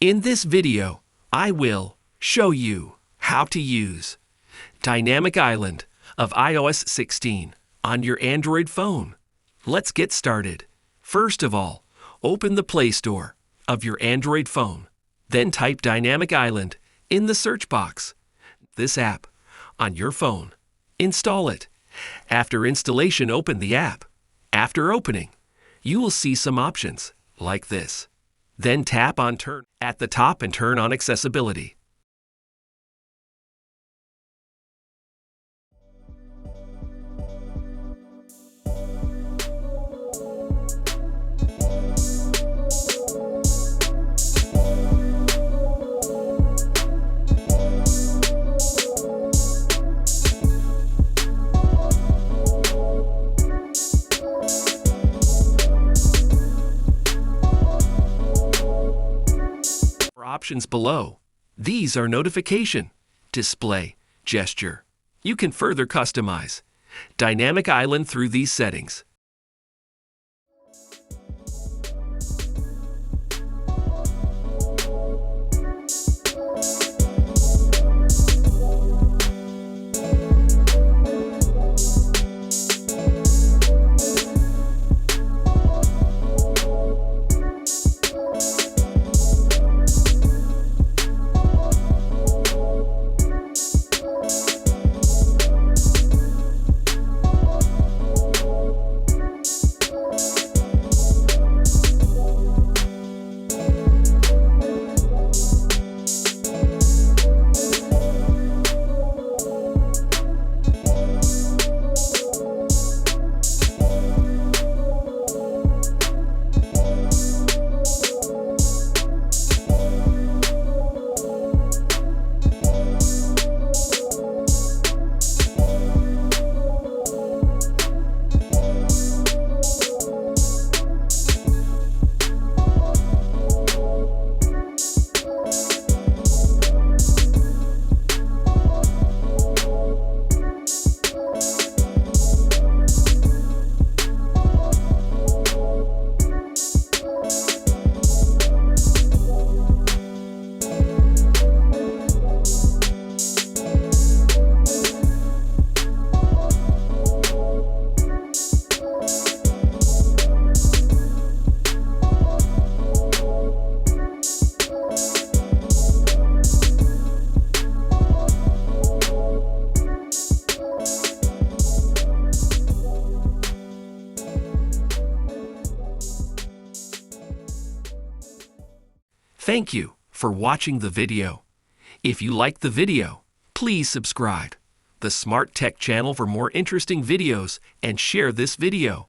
In this video, I will show you how to use Dynamic Island of iOS 16 on your Android phone. Let's get started. First of all, open the Play Store of your Android phone. Then type Dynamic Island in the search box. This app on your phone. Install it. After installation, open the app. After opening, you will see some options like this. Then tap on Turn at the top and turn on accessibility. Options below. These are notification, display, gesture. You can further customize Dynamic Island through these settings. Thank you for watching the video. If you liked the video, please subscribe the Smart Tech channel for more interesting videos and share this video.